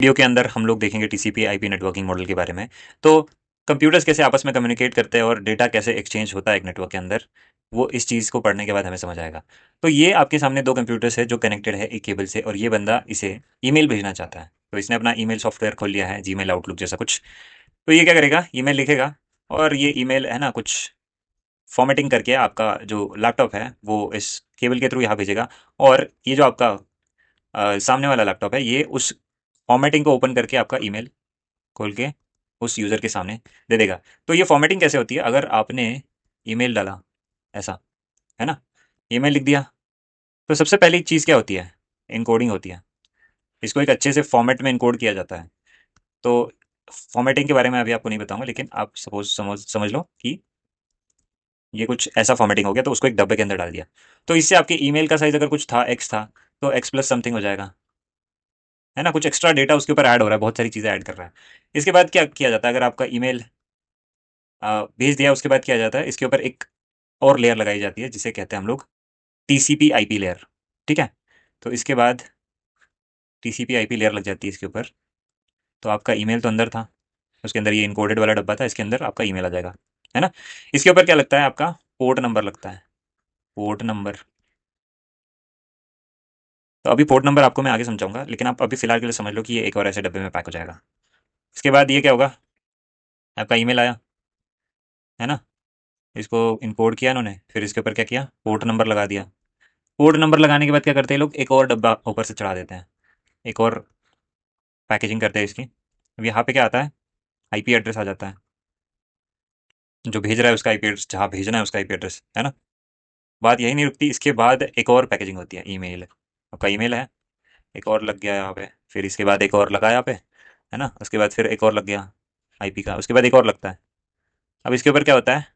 Video के अंदर हम लोग देखेंगे टीसीपी आईपी नेटवर्किंग मॉडल के बारे में। तो कंप्यूटर्स कैसे आपस में कम्युनिकेट करते हैं और डेटा कैसे एक्सचेंज होता है एक नेटवर्क के अंदर, वो इस चीज़ को पढ़ने के बाद हमें समझ आएगा। तो ये आपके सामने दो कंप्यूटर्स है जो कनेक्टेड है एक केबल से, और ये बंदा इसे ईमेल भेजना चाहता है। तो इसने अपना ईमेल सॉफ्टवेयर खोल लिया है, जीमेल आउटलुक जैसा कुछ। तो ये क्या करेगा, ईमेल लिखेगा, और ये ईमेल है ना कुछ फॉर्मेटिंग करके आपका जो लैपटॉप है वो इस केबल के थ्रू यहाँ भेजेगा। और ये जो आपका सामने वाला लैपटॉप है ये उस फॉर्मेटिंग को ओपन करके आपका ईमेल खोल के उस यूज़र के सामने दे देगा। तो ये फॉर्मेटिंग कैसे होती है, अगर आपने ईमेल डाला ऐसा, है ना, ईमेल लिख दिया, तो सबसे पहली चीज़ क्या होती है, इनकोडिंग होती है। इसको एक अच्छे से फॉर्मेट में इनकोड किया जाता है। तो फॉर्मेटिंग के बारे में अभी आपको नहीं बताऊंगा, लेकिन आप सपोज समझ समझ लो कि ये कुछ ऐसा फॉर्मेटिंग हो गया, तो उसको एक डब्बे के अंदर डाल दिया। तो इससे आपके ईमेल का साइज अगर कुछ था, एक्स था, तो एक्स प्लस समथिंग हो जाएगा, है ना। कुछ एक्स्ट्रा डेटा उसके ऊपर ऐड हो रहा है, बहुत सारी चीज़ें ऐड कर रहा है। इसके बाद क्या किया जाता है, अगर आपका ईमेल भेज दिया, उसके बाद किया जाता है इसके ऊपर एक और लेयर लगाई जाती है जिसे कहते हैं हम लोग टीसीपी आईपी लेयर। ठीक है। तो इसके बाद टीसीपी आईपी लेयर लग जाती है इसके ऊपर। तो आपका ईमेल तो अंदर था, उसके अंदर ये इनकोडेड वाला डब्बा था, इसके अंदर आपका ईमेल आ जाएगा, है ना। इसके ऊपर क्या लगता है, आपका पोर्ट नंबर लगता है, पोर्ट नंबर। तो अभी पोर्ट नंबर आपको मैं आगे समझाऊंगा, लेकिन आप अभी फिलहाल के लिए समझ लो कि ये एक और ऐसे डब्बे में पैक हो जाएगा। इसके बाद ये क्या होगा, आपका ईमेल आया, है ना, इसको इनकोड किया इन्होंने, फिर इसके ऊपर क्या किया, पोर्ट नंबर लगा दिया। पोर्ट नंबर लगाने के बाद क्या करते हैं लोग, एक और डब्बा ऊपर से चढ़ा देते हैं, एक और पैकेजिंग करते हैं इसकी। अब यहाँ पे क्या आता है, आईपी एड्रेस आ जाता है, जो भेज रहा है उसका आईपी एड्रेस, जहाँ भेजना है उसका आईपी एड्रेस, है ना। बात यही नहीं रुकती, इसके बाद एक और पैकेजिंग होती है, ईमेल। आपका ईमेल है, एक और लग गया यहाँ पे, फिर इसके बाद एक और लगा यहाँ पे, है ना। उसके बाद फिर एक और लग गया आईपी का, उसके बाद एक और लगता है। अब इसके ऊपर क्या होता है,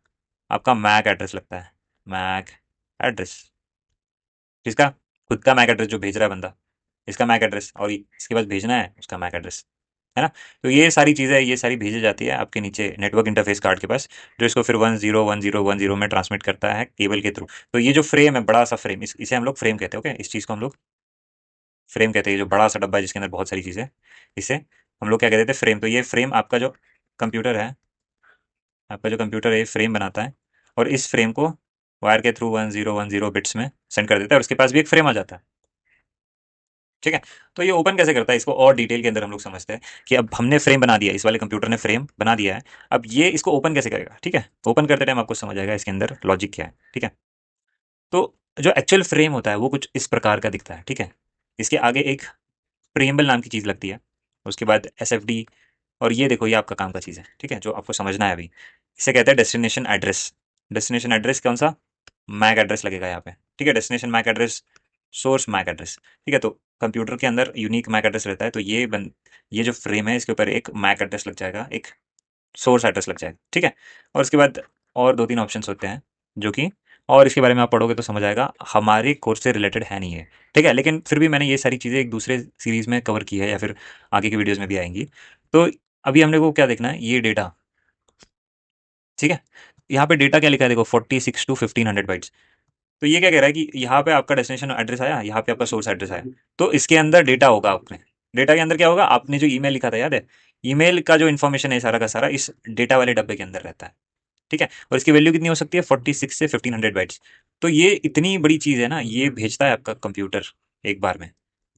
आपका मैक एड्रेस लगता है, मैक एड्रेस, जिसका खुद का मैक एड्रेस जो भेज रहा है बंदा, इसका मैक एड्रेस, और इसके पास भेजना है उसका मैक एड्रेस, है ना। तो ये सारी चीज़ें, ये सारी भेजी जाती है आपके नीचे नेटवर्क इंटरफेस कार्ड के पास, जो इसको फिर 101010 में ट्रांसमिट करता है केबल के थ्रू। तो ये जो फ्रेम है, बड़ा सा फ्रेम, इसे हम लोग फ्रेम कहते हैं। ओके, इस चीज़ को हम लोग फ्रेम कहते हैं, ये जो बड़ा सा डब्बा है जिसके अंदर बहुत सारी चीज़ें, इसे हम लोग क्या कहते थे, फ्रेम। तो ये फ्रेम आपका जो कंप्यूटर है, आपका जो कंप्यूटर है, ये फ्रेम बनाता है, और इस फ्रेम को वायर के थ्रू 1010 बिट्स में सेंड कर देता है, और उसके पास भी एक फ्रेम आ जाता है। ठीक है। तो ये ओपन कैसे करता है, इसको और डिटेल के अंदर हम लोग समझते हैं कि अब हमने फ्रेम बना दिया, इस वाले कंप्यूटर ने फ्रेम बना दिया है, अब ये इसको ओपन कैसे करेगा। ठीक है, ओपन करते टाइम आपको समझ आएगा इसके अंदर लॉजिक क्या है। ठीक है। तो जो एक्चुअल फ्रेम होता है वो कुछ इस प्रकार का दिखता है। ठीक है। इसके आगे एक प्रीएम्बल नाम की चीज़ लगती है, उसके बाद एसएफडी, और ये देखो ये आपका काम का चीज़ है। ठीक है, जो आपको समझना है अभी, इसे कहते हैं डेस्टिनेशन एड्रेस। डेस्टिनेशन एड्रेस कौन सा, मैक एड्रेस लगेगा यहाँ पे। ठीक है, destination MAC address, source MAC address. ठीक है, तो कंप्यूटर के अंदर यूनिक मैक एड्रेस रहता है, तो ये जो फ्रेम है इसके ऊपर एक मैक एड्रेस लग जाएगा, एक सोर्स एड्रेस लग जाएगा। ठीक है। और उसके बाद और दो तीन ऑप्शंस होते हैं जो कि, और इसके बारे में आप पढ़ोगे तो समझ आएगा, हमारे कोर्स से रिलेटेड है नहीं है। ठीक है, लेकिन फिर भी मैंने ये सारी चीज़ें एक दूसरे सीरीज़ में कवर की है, या फिर आगे की वीडियोज़ में भी आएँगी। तो अभी हमने को क्या देखना है, ये डेटा। ठीक है, यहाँ पे डेटा क्या लिखा है देखो, 46 टू 1500 बाइट्स। तो ये क्या कह रहा है कि यहाँ पे आपका डेस्टिनेशन एड्रेस आया, यहाँ पे आपका सोर्स एड्रेस आया, तो इसके अंदर डेटा होगा। आपने डेटा के अंदर क्या होगा, आपने जो ईमेल लिखा था याद है, ईमेल का जो इन्फॉर्मेशन है सारा का सारा इस डेटा वाले डब्बे के अंदर रहता है। ठीक है, और इसकी वैल्यू कितनी हो सकती है, 46 से 1500 बाइट्स। तो ये इतनी बड़ी चीज़ है ना, ये भेजता है आपका कंप्यूटर एक बार में,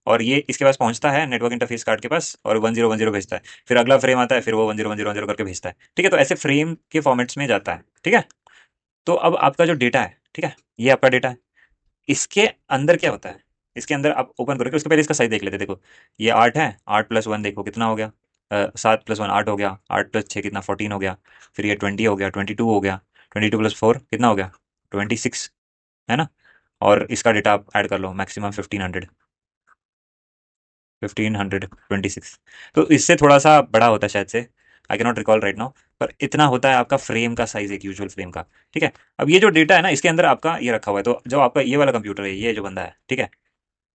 और ये इसके पास पहुंचता है नेटवर्क इंटरफेस कार्ड के पास, और 1010 भेजता है, फिर अगला फ्रेम आता है, फिर वो 1010 करके भेजता है। ठीक है, तो ऐसे फ्रेम के फॉर्मेट्स में जाता है। ठीक है। तो अब आपका जो डेटा है, ठीक है, ये आपका डेटा है, इसके अंदर क्या होता है, इसके अंदर आप ओपन करोगे, उसके पहले इसका साइज देख लेते हैं। देखो ये 8 है, 8 + 1 देखो कितना हो गया, 7 + 1 8 हो गया, 8 + 6 कितना 14 हो गया, फिर ये 20 हो गया, 22 हो गया, 22 + 4 कितना हो गया 26, है ना। और इसका डेटा आप ऐड कर लो, मैक्सिमम 1500, 1526। तो इससे थोड़ा सा बड़ा होता है शायद से, I can not recall right now, पर इतना होता है आपका फ्रेम का साइज, एक यूजुअल फ्रेम का। ठीक है। अब ये जो डेटा है ना, इसके अंदर आपका ये रखा हुआ है, तो जो आपका ये वाला कंप्यूटर है, ये जो बंदा है, ठीक है,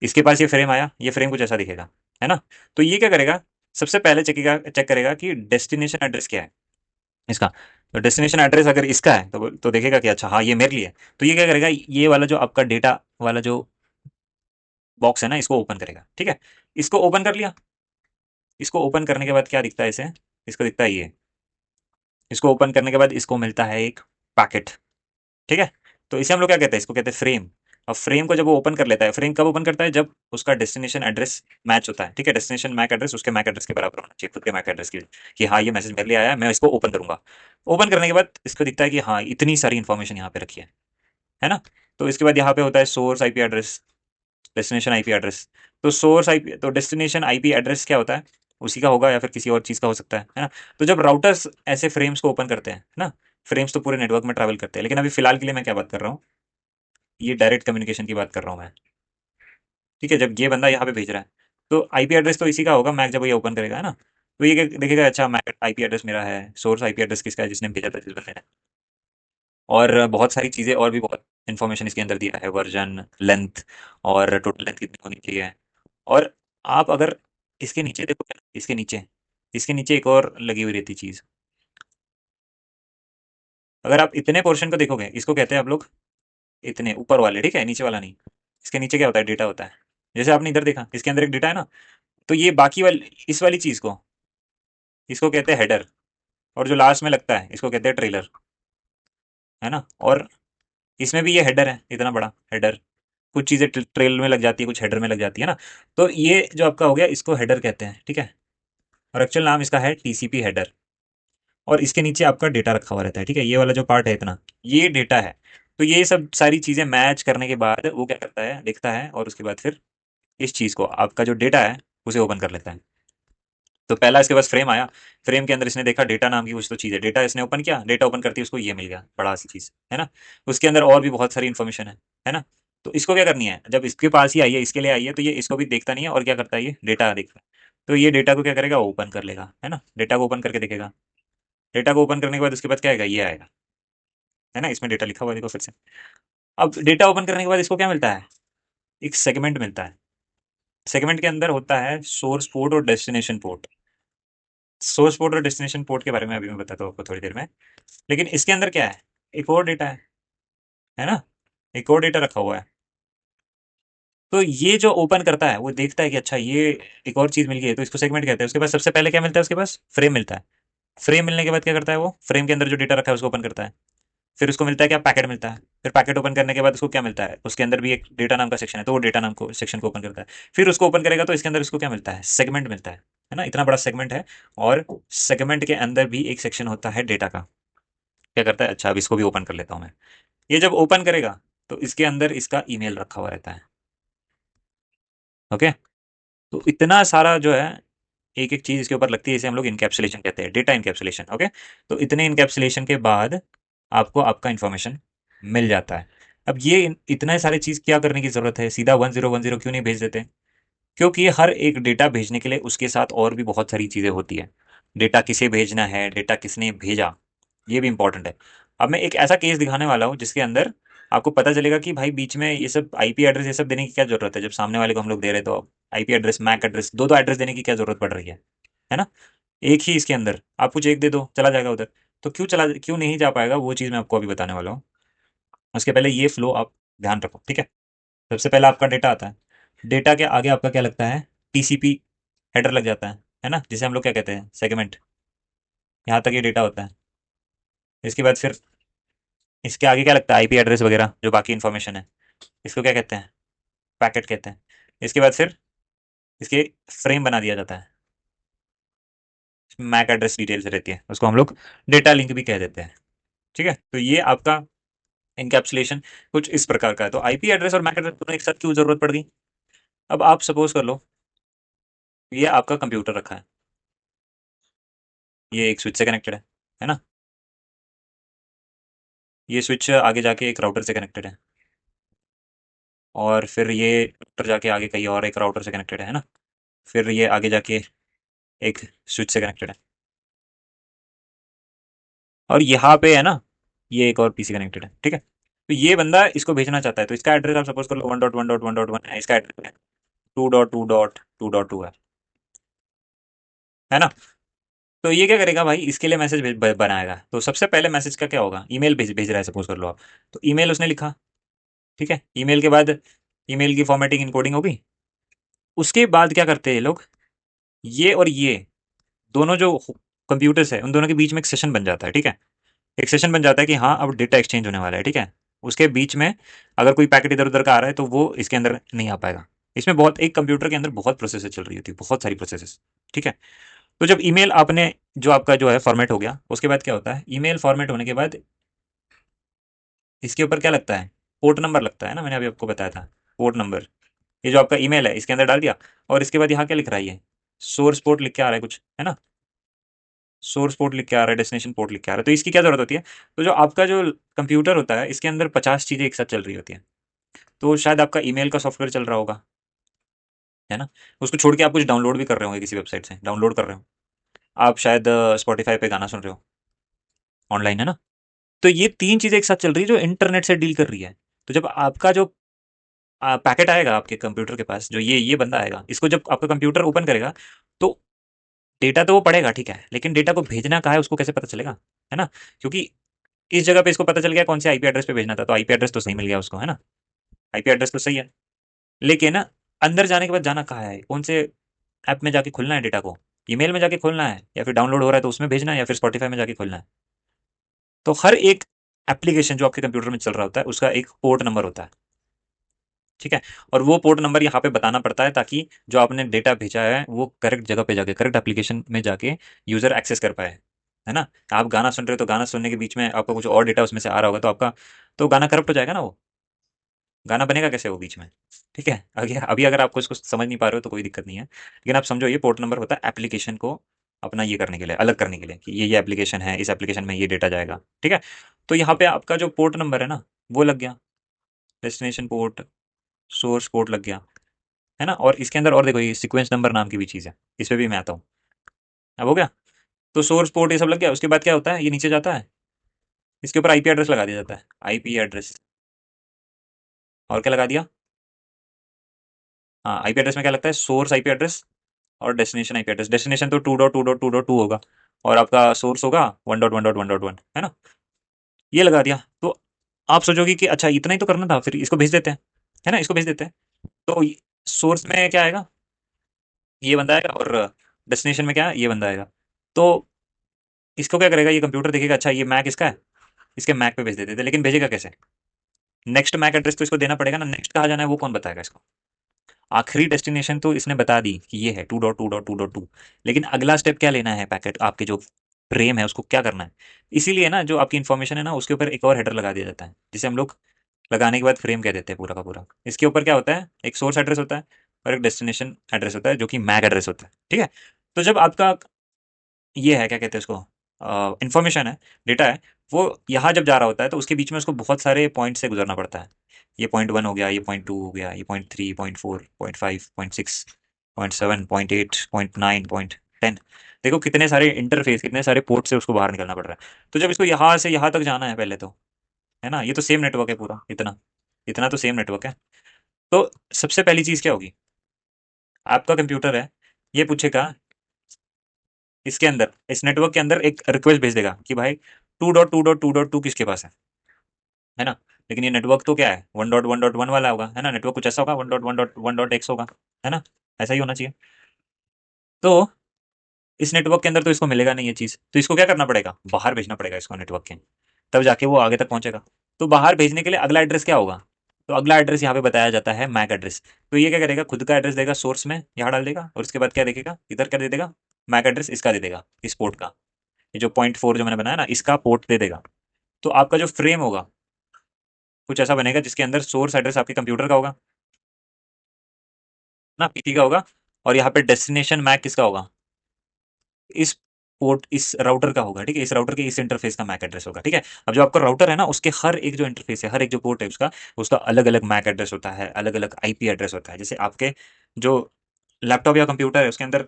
इसके पास ये फ्रेम आया, ये फ्रेम कुछ ऐसा दिखेगा, है ना। तो ये क्या करेगा, सबसे पहले चेक करेगा कि डेस्टिनेशन एड्रेस क्या है इसका। तो डेस्टिनेशन एड्रेस अगर इसका है तो देखेगा कि अच्छा हाँ ये मेरे लिए है। तो ये क्या करेगा, ये वाला जो आपका डेटा वाला जो बॉक्स है ना, इसको ओपन करेगा। ठीक है, इसको ओपन कर लिया, इसको ओपन करने के बाद क्या दिखता है इसे, इसको दिखता है ये, इसको ओपन करने के बाद इसको मिलता है एक पैकेट, ठीक है। तो इसे हम लोग क्या कहते हैं, इसको कहते हैं फ्रेम। अब फ्रेम को जब वो ओपन कर लेता है, फ्रेम कब ओपन करता है, जब उसका डेस्टिनेशन एड्रेस मैच होता है, ठीक है। डेस्टिनेशन मैक एड्रेस उसके मैक एड्रेस के बराबर होना चाहिए, खुद के मैक एड्रेस की, कि हाँ ये मैसेज मेरे लिए आया है, मैं इसको ओपन करूंगा। ओपन करने के बाद इसको दिखता है कि हाँ इतनी सारी इन्फॉर्मेशन यहाँ पे रखी है ना। तो इसके बाद यहाँ पे होता है source IP address, destination IP address. तो सोर्स आईपी, तो डेस्टिनेशन आईपी एड्रेस क्या होता है, उसी का होगा या फिर किसी और चीज़ का हो सकता है ना। तो जब राउटर्स ऐसे फ्रेम्स को ओपन करते हैं है ना, फ्रेम्स तो पूरे नेटवर्क में ट्रैवल करते हैं, लेकिन अभी फिलहाल के लिए मैं क्या बात कर रहा हूँ, ये डायरेक्ट कम्युनिकेशन की बात कर रहा हूँ मैं, ठीक है। जब ये बंदा यहाँ पे भेज रहा है, तो आईपी एड्रेस तो इसी का होगा, मैक जब ये ओपन करेगा है ना, तो ये देखेगा अच्छा मैक आईपी एड्रेस मेरा है, सोर्स आईपी एड्रेस किसका है, जिसने भेजा था जिस बंदे ने। और बहुत सारी चीज़ें और भी बहुत इन्फॉर्मेशन इसके अंदर दिया है, वर्जन, लेंथ, और टोटल लेंथ कितनी होनी चाहिए। और आप अगर इसके नीचे देखो, इसके नीचे एक और लगी हुई रहती चीज़, अगर आप इतने पोर्शन को देखोगे, इसको कहते हैं आप लोग इतने ऊपर वाले, ठीक है, नीचे वाला नहीं। इसके नीचे क्या होता है, डेटा होता है। जैसे आपने इधर देखा, इसके अंदर एक डेटा है ना, तो ये बाकी वाली इस वाली चीज़ को, इसको कहते हैं हेडर, और जो लास्ट में लगता है इसको कहते हैं ट्रेलर, है ना। और इसमें भी ये हेडर है, इतना बड़ा हेडर, कुछ चीज़ें ट्रेल में लग जाती है, कुछ हेडर में लग जाती है ना। तो ये जो आपका हो गया, इसको हेडर कहते हैं, ठीक है। और एक्चुअल नाम इसका है टीसीपी हेडर। और इसके नीचे आपका डेटा रखा हुआ रहता है, ठीक है, ये वाला जो पार्ट है इतना, ये डेटा है। तो ये सब सारी चीज़ें मैच करने के बाद वो क्या करता है, देखता है, और उसके बाद फिर इस चीज़ को, आपका जो डेटा है, उसे ओपन कर लेता है। तो पहला इसके पास फ्रेम आया, फ्रेम के अंदर इसने देखा डेटा नाम की कुछ तो चीज़ है, डेटा इसने ओपन किया, डेटा ओपन करती है उसको ये मिल गया बड़ा सी चीज़, है ना। उसके अंदर और भी बहुत सारी इन्फॉर्मेशन है ना। तो इसको क्या करनी है, जब इसके पास ही आई है, इसके लिए आई है, तो ये इसको भी देखता नहीं है, और क्या करता है, ये डेटा देखता है। तो ये डेटा को क्या करेगा, ओपन कर लेगा, है ना, डेटा को ओपन करके देखेगा। डेटा को ओपन करने के बाद उसके बाद क्या आएगा, ये आएगा, है ना, इसमें डेटा लिखा हुआ है, देखो फिर से। अब डेटा ओपन करने के बाद इसको क्या मिलता है, एक सेगमेंट मिलता है। सेगमेंट के अंदर होता है सोर्स पोर्ट और डेस्टिनेशन पोर्ट। सोर्स पोर्ट और डेस्टिनेशन पोर्ट के बारे में अभी मैं बताता हूँ आपको थोड़ी देर में। लेकिन इसके अंदर क्या है, एक और डेटा है ना, एक और डेटा रखा हुआ है। तो ये जो ओपन करता है, वो देखता है कि अच्छा ये एक और चीज़ मिल गई है, तो इसको सेगमेंट कहते हैं। उसके पास सबसे पहले क्या मिलता है, उसके पास फ्रेम मिलता है। फ्रेम मिलने के बाद क्या करता है, वो फ्रेम के अंदर जो डेटा रखा है उसको ओपन करता है। फिर उसको मिलता है क्या, पैकेट मिलता है। फिर पैकेट ओपन करने के बाद उसको क्या मिलता है, उसके अंदर भी एक डेटा नाम का सेक्शन है, तो वो डेटा नाम को सेक्शन को ओपन करता है। फिर उसको ओपन करेगा तो इसके अंदर उसको क्या मिलता है, सेगमेंट मिलता है ना, इतना बड़ा सेगमेंट है। और सेगमेंट के अंदर भी एक सेक्शन होता है डेटा का। क्या करता है, अच्छा अब इसको भी ओपन कर लेता हूँ मैं। ये जब ओपन करेगा, तो इसके अंदर इसका ईमेल रखा हुआ रहता है। ओके। तो इतना सारा जो है, एक एक चीज़ इसके ऊपर लगती है, इसे हम लोग इनकैप्सुलेशन कहते हैं, डेटा इनकैप्सुलेशन। ओके। तो इतने इनकैप्सुलेशन के बाद आपको आपका इन्फॉर्मेशन मिल जाता है। अब ये इतना सारी चीज़ क्या करने की ज़रूरत है, सीधा 1010 क्यों नहीं भेज देते। क्योंकि हर एक डेटा भेजने के लिए उसके साथ और भी बहुत सारी चीज़ें होती है। डेटा किसे भेजना है, डेटा किसने भेजा, ये भी इंपॉर्टेंट है। अब मैं एक ऐसा केस दिखाने वाला हूँ जिसके अंदर आपको पता चलेगा कि भाई बीच में ये सब आईपी एड्रेस ये सब देने की क्या जरूरत है, जब सामने वाले को हम लोग दे रहे, तो आईपी एड्रेस, मैक एड्रेस, दो दो एड्रेस देने की क्या जरूरत पड़ रही है ना। एक ही इसके अंदर आप कुछ एक दे दो, चला जाएगा उधर। तो क्यों नहीं जा पाएगा, वो चीज़ मैं आपको अभी बताने वाला हूँ। उसके पहले ये फ्लो आप ध्यान रखो, ठीक है। सबसे पहले आपका डेटा आता है, डेटा के आगे आपका क्या लगता है, टीसीपी हेडर लग जाता है ना, जिसे हम लोग क्या कहते हैं, सेगमेंट। यहाँ तक ये डेटा होता है। इसके बाद फिर इसके आगे क्या लगता है, आईपी एड्रेस वगैरह, जो बाकी इन्फॉर्मेशन है, इसको क्या कहते हैं, पैकेट कहते हैं। इसके बाद फिर इसके फ्रेम बना दिया जाता है, मैक एड्रेस डिटेल्स रहती है, उसको हम लोग डेटा लिंक भी कह देते हैं, ठीक है। तो ये आपका इनकैप्सुलेशन कुछ इस प्रकार का है। तो आईपी एड्रेस और मैक एड्रेस दोनों एक साथ क्यों जरूरत पड़ गई। अब आप सपोज कर लो, ये आपका कंप्यूटर रखा है, ये एक स्विच से कनेक्टेड है ना। ये स्विच आगे जाके एक राउटर से कनेक्टेड है, और फिर ये राउटर जाके आगे कहीं और एक राउटर से कनेक्टेड है ना। फिर ये आगे जाके एक स्विच से कनेक्टेड है, और यहाँ पे है ना, ये एक और पीसी कनेक्टेड है, ठीक है। तो ये बंदा इसको भेजना चाहता है, तो इसका एड्रेस आप सपोज कर लो 1.1.1.1 है, इसका एड्रेस है 2.2.2.2 है ना। तो ये क्या करेगा भाई, इसके लिए मैसेज बनाएगा। तो सबसे पहले मैसेज का क्या होगा, ईमेल भेज रहा है सपोज कर लो आप। तो ईमेल उसने लिखा, ठीक है। ईमेल के बाद ईमेल की फॉर्मेटिंग इनकोडिंग होगी। उसके बाद क्या करते हैं ये लोग, ये और ये दोनों जो कंप्यूटर्स है उन दोनों के बीच में एक सेशन बन जाता है, ठीक है। एक सेशन बन जाता है कि हाँ अब डेटा एक्सचेंज होने वाला है, ठीक है। उसके बीच में अगर कोई पैकेट इधर उधर का आ रहा है तो वो इसके अंदर नहीं आ पाएगा। इसमें बहुत, एक कंप्यूटर के अंदर बहुत प्रोसेसेस चल रही होती है, बहुत सारी प्रोसेसेस, ठीक है। तो जब ईमेल आपने, जो आपका जो है फॉर्मेट हो गया, उसके बाद क्या होता है, ईमेल फॉर्मेट होने के बाद इसके ऊपर क्या लगता है, पोर्ट नंबर लगता है ना, मैंने अभी आपको बताया था पोर्ट नंबर। ये जो आपका ईमेल है इसके अंदर डाल दिया, और इसके बाद यहाँ क्या लिख रहा है, ये सोर्स पोर्ट लिख के आ रहा है कुछ, है ना। सोर्स पोर्ट लिख के आ रहा है, डेस्टिनेशन पोर्ट लिख के आ रहा है, तो इसकी क्या जरूरत होती है। तो जो आपका जो कंप्यूटर होता है इसके अंदर 50 चीजें एक साथ चल रही होती हैं। तो शायद आपका ईमेल का सॉफ्टवेयर चल रहा होगा, है ना। उसको छोड़ के आप कुछ डाउनलोड भी कर रहे होंगे, किसी वेबसाइट से डाउनलोड कर रहे हो। आप शायद स्पॉटिफाई पे गाना सुन रहे हो ऑनलाइन, है ना। तो ये तीन चीजें एक साथ चल रही है जो इंटरनेट से डील कर रही है। तो जब आपका जो पैकेट आएगा आपके कंप्यूटर के पास, जो ये बंदा आएगा, इसको जब आपका कंप्यूटर ओपन करेगा, तो डेटा तो वो पढ़ेगा, ठीक है, लेकिन डेटा को भेजना कहाँ है उसको कैसे पता चलेगा, है ना। क्योंकि इस जगह पे इसको पता चल गया कौन से आईपी एड्रेस पे भेजना था, तो आईपी एड्रेस तो सही मिल गया उसको, है ना। आईपी एड्रेस तो सही है, लेकिन ना अंदर जाने के बाद जाना कहाँ है, कौन से ऐप में जाके खोलना है डेटा को, ईमेल में जाके खोलना है, या फिर डाउनलोड हो रहा है तो उसमें भेजना है, या फिर स्पॉटिफाई में जाके खोलना है। तो हर एक एप्लीकेशन जो आपके कंप्यूटर में चल रहा होता है उसका एक पोर्ट नंबर होता है, ठीक है। और वो पोर्ट नंबर यहाँ पे बताना पड़ता है ताकि जो आपने डेटा भेजा है वो करेक्ट जगह पे जाके, करेक्ट एप्लीकेशन में जाके यूजर एक्सेस कर पाए, है ना। आप गाना सुन रहे हो तो गाना सुनने के बीच में आपका कुछ और डेटा उसमें से आ रहा होगा, तो आपका तो गाना करप्ट हो जाएगा ना, वो गाना बनेगा कैसे वो बीच में, ठीक है। अभी अभी अगर आपको इसको समझ नहीं पा रहे हो तो कोई दिक्कत नहीं है, लेकिन आप समझो ये पोर्ट नंबर होता है एप्लीकेशन को अपना ये करने के लिए, अलग करने के लिए, कि ये एप्लीकेशन है, इस एप्लीकेशन में ये डेटा जाएगा, ठीक है। तो यहाँ पे आपका जो पोर्ट नंबर है ना वो लग गया, डेस्टिनेशन पोर्ट, सोर्स पोर्ट लग गया, है ना। और इसके अंदर और देखो ये सीक्वेंस नंबर नाम की भी चीज़ है, इस पे भी मैं आता हूँ। अब हो गया, तो सोर्स पोर्ट ये सब लग गया। उसके बाद क्या होता है, ये नीचे जाता है, इसके ऊपर आईपी एड्रेस लगा दिया जाता है, आईपी एड्रेस। और क्या लगा दिया, हाँ आईपी एड्रेस में क्या लगता है, सोर्स आईपी एड्रेस और डेस्टिनेशन आईपी एड्रेस। डेस्टिनेशन तो 2.2.2.2 होगा, और आपका सोर्स होगा 1.1.1.1, है ना। ये लगा दिया। तो आप सोचोगे कि अच्छा इतना ही तो करना था, फिर इसको भेज देते हैं, है ना, इसको भेज देते हैं। तो सोर्स में क्या आएगा, ये बंदा आएगा, और डेस्टिनेशन में क्या है, ये बंदा आएगा। तो इसको क्या करेगा, ये कंप्यूटर देखेगा अच्छा ये मैक इसका है, इसके मैक पे भेज देते थे, लेकिन भेजेगा कैसे, नेक्स्ट मैक एड्रेस तो इसको देना पड़ेगा ना, नेक्स्ट कहाँ जाना है वो कौन बताएगा इसको। आखिरी डेस्टिनेशन तो इसने बता दी कि ये है 2.2.2.2, लेकिन अगला स्टेप क्या लेना है, पैकेट आपके जो फ्रेम है उसको क्या करना है। इसीलिए ना जो आपकी इन्फॉर्मेशन है ना उसके ऊपर एक और हेडर लगा दिया जाता है, जिसे हम लोग लगाने के बाद फ्रेम कह देते हैं पूरा का पूरा। इसके ऊपर क्या होता है, एक सोर्स एड्रेस होता है और एक डेस्टिनेशन एड्रेस होता है जो कि मैक एड्रेस होता है, ठीक है। तो जब आपका ये है क्या कहते हैं उसको, इन्फॉर्मेशन है, डेटा है, वो यहाँ जब जा रहा होता है तो उसके बीच में उसको बहुत सारे पॉइंट से गुजरना पड़ता है। ये पॉइंट 1 हो गया, ये पॉइंट 2 हो गया, ये point 3, point 4, point 5, point 6, point 7, point 8, point 9, point 10। देखो कितने सारे इंटरफेस, कितने सारे पोर्ट से उसको बाहर निकलना पड़ रहा है। तो जब इसको यहाँ से यहाँ तक जाना है पहले तो, है ना, ये तो सेम नेटवर्क है पूरा, इतना इतना तो सेम नेटवर्क है। तो सबसे पहली चीज़ क्या होगी, आपका कंप्यूटर है, ये पूछेगा इसके अंदर, इस नेटवर्क के अंदर एक रिक्वेस्ट भेज देगा कि भाई 2.2.2.2 किसके पास है ना। लेकिन ये नेटवर्क तो क्या है, 1.1.1 वाला होगा, है ना, नेटवर्क कुछ ऐसा होगा 1.1.1.x होगा, है ना, ऐसा ही होना चाहिए। तो इस नेटवर्क के अंदर तो इसको मिलेगा नहीं ये चीज़, तो इसको क्या करना पड़ेगा, बाहर भेजना पड़ेगा इसको नेटवर्क के, तब जाके वो आगे तक पहुंचेगा। तो बाहर भेजने के लिए अगला एड्रेस क्या होगा, तो अगला एड्रेस यहाँ पे बताया जाता है मैक एड्रेस। तो ये क्या करेगा, खुद का एड्रेस देगा सोर्स में, यहाँ डाल देगा, और उसके बाद क्या देखेगा, इधर क्या दे देगा, मैक एड्रेस इसका दे देगा, इस पोर्ट का, ये जो पॉइंट 4 जो मैंने बनाया ना इसका पोर्ट दे देगा। तो आपका जो फ्रेम होगा कुछ ऐसा बनेगा जिसके अंदर सोर्स एड्रेस आपके कंप्यूटर का होगा ना, पीसी का होगा, और यहाँ पे डेस्टिनेशन मैक किसका होगा, इस पोर्ट, इस राउटर का होगा, ठीक है, इस राउटर के इस इंटरफेस का मैक एड्रेस होगा, ठीक है। अब जो आपका राउटर है ना उसके हर एक जो इंटरफेस है, हर एक जो पोर्ट है उसका, उसका अलग अलग मैक एड्रेस होता है, अलग अलग आईपी एड्रेस होता है। जैसे आपके जो लैपटॉप या कंप्यूटर है उसके अंदर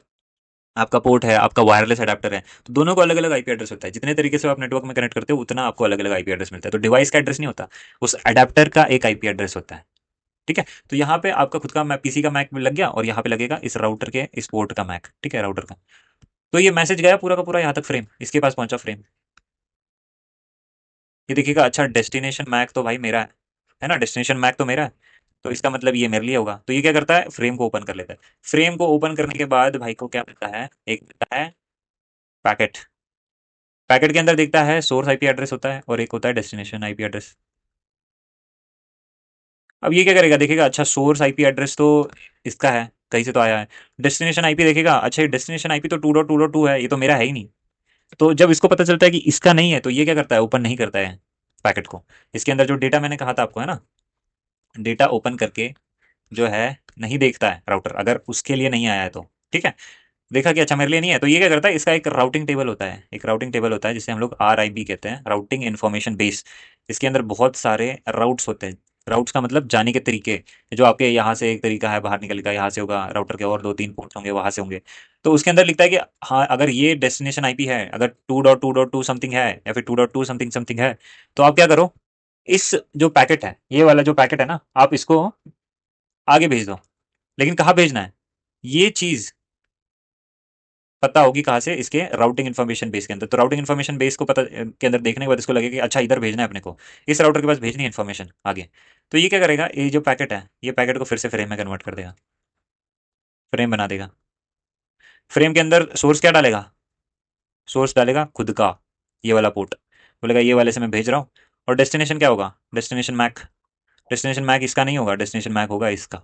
आपका पोर्ट है, आपका वायरलेस अडेप्टर है, तो दोनों को अलग अलग आईपी एड्रेस होता है। जितने तरीके से आप नेटवर्क में कनेक्ट करते हो उतना आपको अलग अलग आईपी एड्रेस मिलता है। तो डिवाइस का एड्रेस नहीं होता, उस अडेप्टर का एक आईपी एड्रेस होता है, ठीक है। तो यहाँ पे आपका खुद का पीसी का मैक लग गया, और यहाँ पे लगेगा इस राउटर के इस पोर्ट का मैक, ठीक है, राउटर का। तो ये मैसेज गया पूरा का पूरा यहाँ तक, फ्रेम इसके पास पहुंचा, फ्रेम ये देखिएगा, अच्छा डेस्टिनेशन मैक तो भाई मेरा है ना, डेस्टिनेशन मैक तो मेरा है। तो इसका मतलब ये मेरे लिए होगा। तो ये क्या करता है, फ्रेम को ओपन कर लेता है। फ्रेम को ओपन करने के बाद भाई को क्या मिलता है, एक मिलता है पैकेट। पैकेट के अंदर दिखता है सोर्स आईपी एड्रेस होता है और एक होता है डेस्टिनेशन आईपी एड्रेस। अब ये क्या करेगा, देखेगा अच्छा सोर्स आईपी एड्रेस तो इसका है, कहीं से तो आया है। डेस्टिनेशन आईपी देखेगा, अच्छा ये डेस्टिनेशन आईपी तो 2.2.2 है, ये तो मेरा है ही नहीं। तो जब इसको पता चलता है कि इसका नहीं है, तो ये क्या करता है, ओपन नहीं करता है पैकेट को। इसके अंदर जो डेटा मैंने कहा था आपको, है ना, डेटा ओपन करके जो है नहीं देखता है राउटर, अगर उसके लिए नहीं आया है तो। ठीक है, देखा कि अच्छा मेरे लिए नहीं है, तो ये क्या करता है, इसका एक राउटिंग टेबल होता है, एक राउटिंग टेबल होता है जिसे हम लोग RIB कहते हैं, राउटिंग इन्फॉर्मेशन बेस। इसके अंदर बहुत सारे राउट्स होते हैं। राउट्स का मतलब जाने के तरीके, जो आपके यहाँ से एक तरीका है बाहर निकल का, यहाँ से होगा राउटर के और 2-3 पोर्ट होंगे, वहां से होंगे। तो उसके अंदर लिखता है कि हाँ अगर ये डेस्टिनेशन आईपी है, अगर 2.2.2 समथिंग है या फिर 2.2 समथिंग समथिंग है, तो आप क्या करो, इस जो पैकेट है, ये वाला जो पैकेट है ना, आप इसको आगे भेज दो। लेकिन कहाँ भेजना है, ये चीज पता होगी कहाँ से, इसके राउटिंग इन्फॉर्मेशन बेस के अंदर। तो राउटिंग इन्फॉर्मेशन बेस को पता के अंदर देखने के बाद इसको लगेगा कि अच्छा इधर भेजना है अपने को, इस राउटर के पास भेजनी है इन्फॉर्मेशन आगे। तो ये क्या करेगा, ये जो पैकेट है, ये पैकेट को फिर से फ्रेम में कन्वर्ट कर देगा, फ्रेम बना देगा। फ्रेम के अंदर सोर्स क्या डालेगा, सोर्स डालेगा खुद का, ये वाला पोर्ट, बोलेगा ये वाले से मैं भेज रहा हूँ। और डेस्टिनेशन क्या होगा, डेस्टिनेशन मैक। डेस्टिनेशन मैक इसका नहीं होगा, डेस्टिनेशन मैक होगा इसका।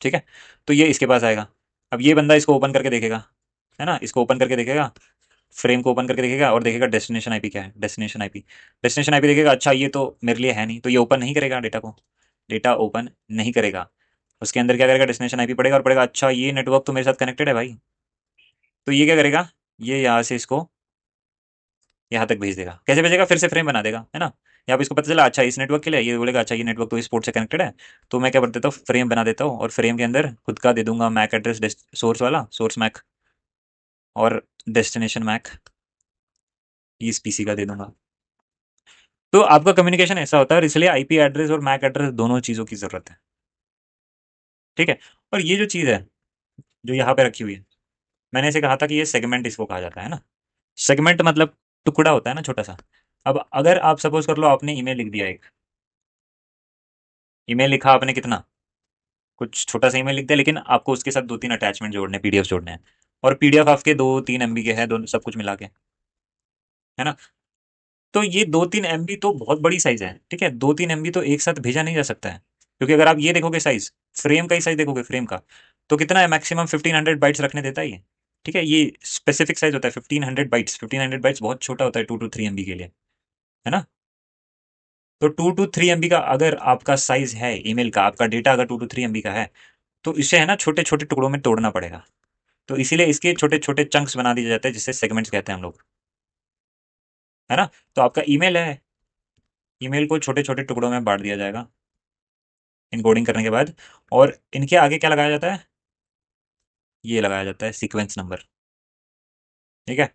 ठीक है, तो ये इसके पास आएगा। अब ये बंदा इसको ओपन करके देखेगा, है ना, इसको ओपन करके देखेगा, फ्रेम को ओपन करके देखेगा और देखेगा डेस्टिनेशन आईपी क्या है, डेस्टिनेशन आईपी। डेस्टिनेशन आईपी देखेगा, अच्छा ये तो मेरे लिए है नहीं, तो ये ओपन नहीं करेगा डेटा को, डेटा ओपन नहीं करेगा। उसके अंदर क्या करेगा, डेस्टिनेशन आईपी पड़ेगा और पड़ेगा अच्छा ये नेटवर्क तो मेरे साथ कनेक्टेड है भाई। तो ये क्या करेगा, ये यहाँ से इसको यहाँ तक भेज देगा। कैसे भेजेगा, फिर से फ्रेम बना देगा, है ना। यहाँ पे इसको पता चला अच्छा इस नेटवर्क के लिए, ये बोलेगा अच्छा ये नेटवर्क तो इस पोर्ट से कनेक्टेड है। तो मैं क्या कर देता हूँ, फ्रेम बना देता हूँ और फ्रेम के अंदर खुद का दे दूंगा मैक एड्रेस, सोर्स वाला सोर्स मैक, और डेस्टिनेशन मैक इस पीसी का दे दूंगा। तो आपका कम्युनिकेशन ऐसा होता है, और इसलिए आईपी एड्रेस और मैक एड्रेस दोनों चीज़ों की ज़रूरत है। ठीक है, और ये जो चीज़ है जो यहाँ पे रखी हुई है, मैंने इसे कहा था कि ये सेगमेंट इसको कहा जाता है ना। सेगमेंट मतलब टुकड़ा होता है ना, छोटा सा। अब अगर आप सपोज कर लो आपने ईमेल लिख दिया, एक ईमेल लिखा आपने, कितना कुछ छोटा सा ईमेल लिख दिया, लेकिन आपको उसके साथ 2-3 अटैचमेंट जोड़ने, पीडीएफ जोड़ने हैं। और पीडीएफ आपके 2-3 MB के हैं, दोनों सब कुछ मिला के, है ना। तो ये 2-3 MB तो बहुत बड़ी साइज है, ठीक है, 2-3 MB तो एक साथ भेजा नहीं जा सकता है। क्योंकि अगर आप ये देखोगे साइज, फ्रेम का ही साइज देखोगे, फ्रेम का तो कितना है, मैक्सिमम 1500 बाइट्स रखने देता है ये। ठीक है, ये स्पेसिफिक साइज होता है 1500 बाइट्स। 1500 बाइट्स बहुत छोटा होता है 2 to 3 MB के लिए, है ना। तो 2 to 3 MB का अगर आपका साइज है ईमेल का, आपका डेटा अगर 2 to 3 MB का है, तो इसे है ना छोटे छोटे टुकड़ों में तोड़ना पड़ेगा। तो इसीलिए इसके छोटे छोटे चंक्स बना दिए जाते हैं, जिससे सेगमेंट्स कहते हैं हम लोग, है ना। तो आपका ईमेल है, ईमेल को छोटे छोटे टुकड़ों में बांट दिया जाएगा इनकोडिंग करने के बाद। और इनके आगे क्या लगाया जाता है, ये लगाया जाता है सीक्वेंस नंबर। ठीक है,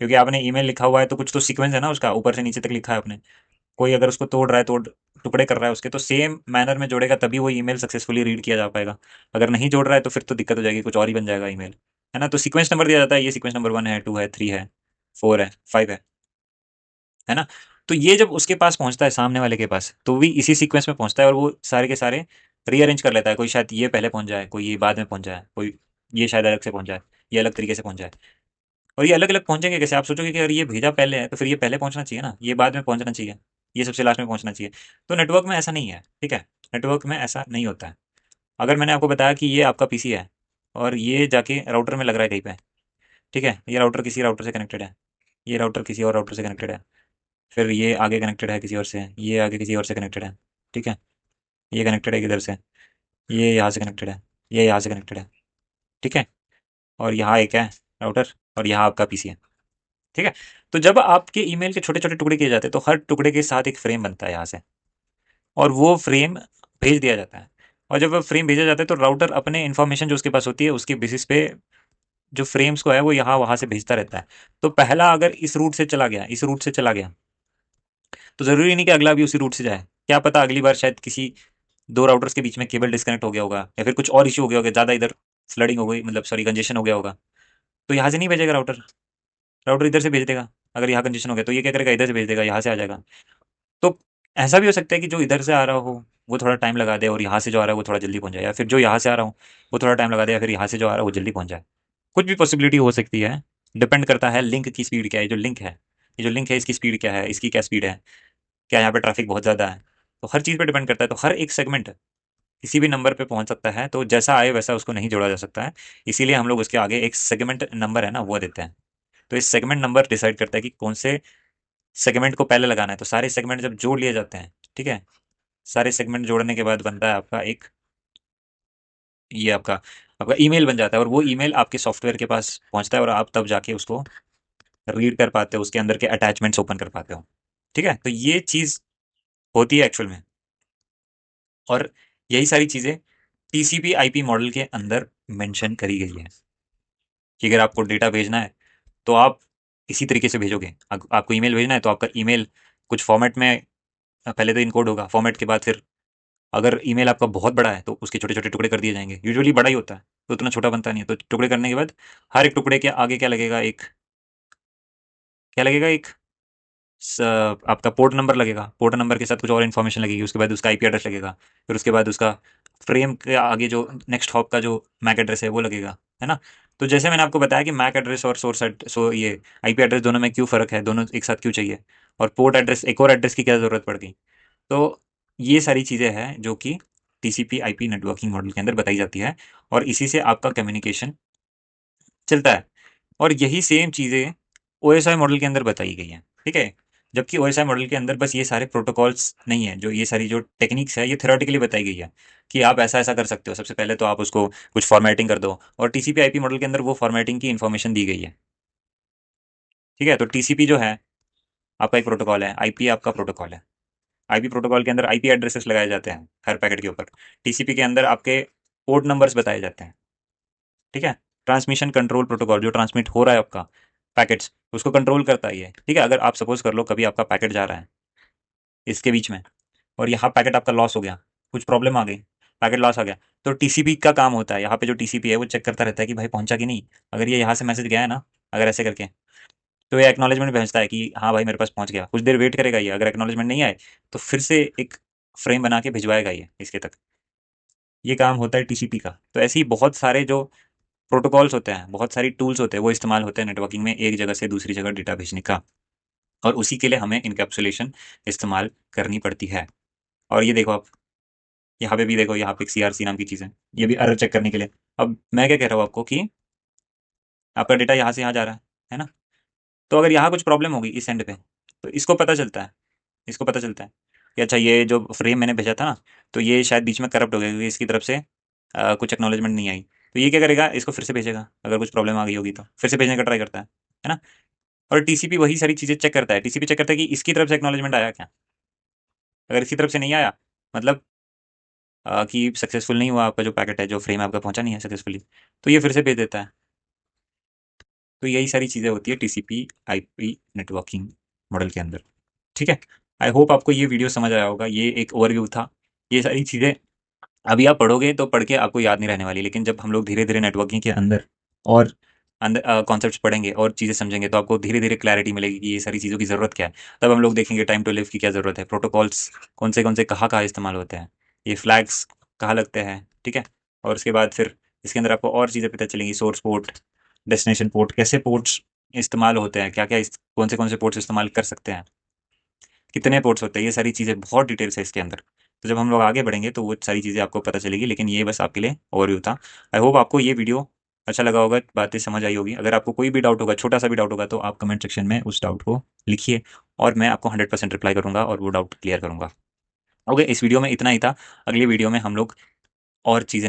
क्योंकि आपने ईमेल लिखा हुआ है तो कुछ तो सीक्वेंस है ना उसका, ऊपर से नीचे तक लिखा है आपने। कोई अगर उसको तोड़ रहा है, तोड़ टुकड़े कर रहा है उसके, तो सेम मैनर में जोड़ेगा तभी वो ईमेल सक्सेसफुली रीड किया जा पाएगा। अगर नहीं जोड़ रहा है तो फिर तो दिक्कत हो जाएगी, कुछ और ही बन जाएगा ईमेल, है ना। तो सीक्वेंस नंबर दिया जाता है, ये सीक्वेंस नंबर 1 है, 2 है, 3 है, 4 है, 5 है ना। तो ये जब उसके पास पहुंचता है, सामने वाले के पास, तो भी इसी सीक्वेंस में पहुंचता है, और वो सारे के सारे रीअरेंज कर लेता है। कोई शायद ये पहले पहुंच जाए, कोई ये बाद में पहुंच जाए, कोई ये शायद अलग से पहुंच जाए, ये अलग तरीके से पहुंच जाए। और ये अलग अलग पहुंचेंगे कैसे, आप सोचोगे कि अगर ये भेजा पहले है तो फिर ये पहले पहुंचना चाहिए ना, ये बाद में पहुंचना चाहिए, ये सबसे लास्ट में पहुंचना चाहिए। तो नेटवर्क में ऐसा नहीं है, ठीक है, नेटवर्क में ऐसा नहीं होता है। अगर मैंने आपको बताया कि ये आपका पीसी है और ये जाके राउटर में लग रहा है कहीं पे, ठीक है, ये राउटर किसी राउटर से कनेक्टेड है, ये राउटर किसी और राउटर से कनेक्टेड है, फिर ये आगे कनेक्टेड है किसी और से, ये आगे किसी और से कनेक्टेड है, ठीक है, ये कनेक्टेड है किधर से, ये यहाँ से कनेक्टेड है, ये यहाँ से कनेक्टेड है, ठीक है, और यहाँ एक है राउटर, और यहाँ आपका पीसी है। ठीक है, तो जब आपके ईमेल के छोटे छोटे टुकड़े किए जाते हैं, तो हर टुकड़े के साथ एक फ्रेम बनता है यहाँ से, और वो फ्रेम भेज दिया जाता है। और जब वो फ्रेम भेजा जाता है, तो राउटर अपने इन्फॉर्मेशन जो उसके पास होती है उसके बेसिस पे जो फ्रेम्स को है वो यहाँ वहाँ से भेजता रहता है। तो पहला अगर इस रूट से चला गया, इस रूट से चला गया, तो ज़रूरी नहीं कि अगला भी उसी रूट से जाए। क्या पता अगली बार शायद किसी दो राउटर्स के बीच में केबल डिस्कनेक्ट हो गया होगा, या फिर कुछ और इश्यू हो गया होगा, ज़्यादा इधर फ्लडिंग हो गई, मतलब सॉरी कंजेशन हो गया होगा, तो यहाँ से नहीं भेजेगा राउटर, राउटर इधर से भेज देगा। अगर यहाँ कंजेशन हो गया तो ये क्या करेगा, इधर से भेज देगा, यहाँ से आ जाएगा। तो ऐसा भी हो सकता है कि जो इधर से आ रहा हो वो थोड़ा टाइम लगा दे और यहाँ से जो आ रहा है वो थोड़ा जल्दी पहुँच जाए, या फिर जो यहाँ से आ रहा हूँ वो थोड़ा टाइम लगा दे, या फिर यहाँ से जो आ रहा है वो जल्दी पहुँच जाए। कुछ भी पॉसिबिलिटी हो सकती है, डिपेंड करता है लिंक की स्पीड क्या है। जो लिंक है, ये जो लिंक है इसकी स्पीड क्या है, इसकी क्या स्पीड है, क्या यहाँ पे ट्रैफिक बहुत ज़्यादा है, तो हर चीज़ पे डिपेंड करता है। तो हर एक सेगमेंट किसी भी नंबर पे पहुंच सकता है, तो जैसा आए वैसा उसको नहीं जोड़ा जा सकता है। इसीलिए हम लोग उसके आगे एक सेगमेंट नंबर है ना वो देते हैं। तो इस सेगमेंट नंबर डिसाइड करता है कि कौन से सेगमेंट को पहले लगाना है। तो सारे सेगमेंट जब जोड़ लिए जाते हैं, ठीक है, सारे सेगमेंट जोड़ने के बाद बनता है आपका एक, ये आपका आपका ईमेल बन जाता है, और वो ईमेल आपके सॉफ्टवेयर के पास पहुंचता है और आप तब जाके उसको रीड कर पाते हो, उसके अंदर के अटैचमेंट्स ओपन कर पाते हो। ठीक है, तो ये चीज़ होती है एक्चुअल में। और यही सारी चीज़ें टीसीपी आईपी मॉडल के अंदर मेंशन करी गई है कि अगर आपको डेटा भेजना है तो आप इसी तरीके से भेजोगे। आपको ईमेल भेजना है तो आपका ईमेल कुछ फॉर्मेट में पहले तो इनकोड होगा, फॉर्मेट के बाद फिर अगर ईमेल आपका बहुत बड़ा है तो उसके छोटे छोटे टुकड़े कर दिए जाएंगे। यूजुअली बड़ा ही होता है तो उतना छोटा बनता नहीं है। तो टुकड़े करने के बाद हर एक टुकड़े के आगे क्या लगेगा, एक क्या लगेगा, एक आपका पोर्ट नंबर लगेगा। पोर्ट नंबर के साथ कुछ और इन्फॉर्मेशन लगेगी, उसके बाद उसका आईपी एड्रेस लगेगा, फिर उसके बाद उसका फ्रेम के आगे जो नेक्स्ट हॉप का जो मैक एड्रेस है वो लगेगा, है ना। तो जैसे मैंने आपको बताया कि मैक एड्रेस और ये आईपी एड्रेस दोनों में क्यों फ़र्क है, दोनों एक साथ क्यों चाहिए, और पोर्ट एड्रेस, एक और एड्रेस की क्या ज़रूरत पड़ गई। तो ये सारी चीज़ें हैं जो कि टीसीपी आईपी नेटवर्किंग मॉडल के अंदर बताई जाती है, और इसी से आपका कम्युनिकेशन चलता है। और यही सेम चीज़ें ओएसआई मॉडल के अंदर बताई गई हैं, ठीक है। जबकि ओएसआई मॉडल के अंदर बस ये सारे प्रोटोकॉल्स नहीं है, जो ये सारी जो टेक्निक्स है ये थ्योरेटिकली बताई गई है कि आप ऐसा ऐसा कर सकते हो। सबसे पहले तो आप उसको कुछ फॉर्मेटिंग कर दो, और टीसीपी आईपी मॉडल के अंदर वो फॉर्मेटिंग की इन्फॉर्मेशन दी गई है। ठीक है, तो टीसीपी जो है आपका एक प्रोटोकॉल है, आईपी आपका प्रोटोकॉल है। आईपी प्रोटोकॉल के अंदर आईपी एड्रेसेस लगाए जाते हैं हर पैकेट के ऊपर। टीसीपी के अंदर आपके पोर्ट नंबर्स बताए जाते हैं। ठीक है, ट्रांसमिशन कंट्रोल प्रोटोकॉल, जो ट्रांसमिट हो रहा है आपका पैकेट्स उसको कंट्रोल करता है ये। ठीक है, अगर आप सपोज कर लो कभी आपका पैकेट जा रहा है इसके बीच में, और यहाँ पैकेट आपका लॉस हो गया, कुछ प्रॉब्लम आ गई, पैकेट लॉस आ गया, तो टीसीपी का काम होता है, यहाँ पे जो टीसीपी है वो चेक करता रहता है कि भाई पहुंचा कि नहीं। अगर ये यहाँ से मैसेज गया है ना, अगर ऐसे करके, तो ये एक्नॉलेजमेंट भेजता है कि हाँ भाई मेरे पास पहुंच गया। कुछ देर वेट करेगा ये, अगर एक्नॉलेजमेंट नहीं आए तो फिर से एक फ्रेम बना के भिजवाएगा ये इसके तक। ये काम होता है टीसीपी का। तो ऐसे ही बहुत सारे जो प्रोटोकॉल्स होते हैं, बहुत सारी टूल्स होते हैं, वो इस्तेमाल होते हैं नेटवर्किंग में एक जगह से दूसरी जगह डेटा भेजने का। और उसी के लिए हमें इनकैप्सुलेशन इस्तेमाल करनी पड़ती है। और ये देखो आप, यहाँ पे भी देखो, यहाँ पे एक सीआरसी नाम की चीज़ है, ये भी एरर चेक करने के लिए। अब मैं क्या कह रहा हूँ आपको कि आपका डेटा यहाँ से यहाँ जा रहा है ना। तो अगर यहाँ कुछ प्रॉब्लम होगी इस एंड पे, तो इसको पता चलता है, इसको पता चलता है कि अच्छा ये जो फ्रेम मैंने भेजा था ना, तो ये शायद बीच में करप्ट हो गया क्योंकि इसकी तरफ से कुछ एक्नॉलेजमेंट नहीं आई। तो ये क्या करेगा, इसको फिर से भेजेगा, अगर कुछ प्रॉब्लम आ गई होगी तो फिर से भेजने का ट्राई करता है ना। और टीसीपी वही सारी चीज़ें चेक करता है। टीसीपी चेक करता है कि इसकी तरफ से एक्नॉलेजमेंट आया क्या। अगर इसकी तरफ से नहीं आया, मतलब कि सक्सेसफुल नहीं हुआ आपका जो पैकेट है, जो फ्रेम आपका पहुंचा नहीं है सक्सेसफुली, तो ये फिर से भेज देता है। तो यही सारी चीज़ें होती है टीसीपी आईपी नेटवर्किंग मॉडल के अंदर। ठीक है, आई होप आपको ये वीडियो समझ आया होगा। ये एक ओवरव्यू था। ये सारी चीज़ें अभी आप पढ़ोगे तो पढ़ के आपको याद नहीं रहने वाली, लेकिन जब हम लोग धीरे धीरे नेटवर्किंग के अंदर और अंदर कॉन्सेप्ट्स पढ़ेंगे और चीज़ें समझेंगे, तो आपको धीरे धीरे क्लैरिटी मिलेगी कि ये सारी चीज़ों की ज़रूरत क्या है। तब हम लोग देखेंगे टाइम टू लिव की क्या ज़रूरत है, प्रोटोकॉल्स कौन से कहाँ कहाँ इस्तेमाल होते हैं, ये फ्लैग्स कहाँ लगते हैं। ठीक है, और उसके बाद फिर इसके अंदर आपको और चीज़ें पता चलेंगी, सोर्स पोर्ट, डेस्टिनेशन पोर्ट, कैसे पोर्ट्स इस्तेमाल होते हैं, क्या क्या कौन से पोर्ट्स इस्तेमाल कर सकते हैं, कितने पोर्ट्स होते हैं, ये सारी चीज़ें बहुत डिटेल है इसके अंदर। तो जब हम लोग आगे बढ़ेंगे तो वो सारी चीज़ें आपको पता चलेगी, लेकिन ये बस आपके लिए ओवरव्यू था। आई होप आपको ये वीडियो अच्छा लगा होगा, बातें समझ आई होगी। अगर आपको कोई भी डाउट होगा, छोटा सा भी डाउट होगा, तो आप कमेंट सेक्शन में उस डाउट को लिखिए, और मैं आपको 100% रिप्लाई करूंगा और वो डाउट क्लियर करूंगा। ओके, इस वीडियो में इतना ही था। अगली वीडियो में हम लोग और चीज़ें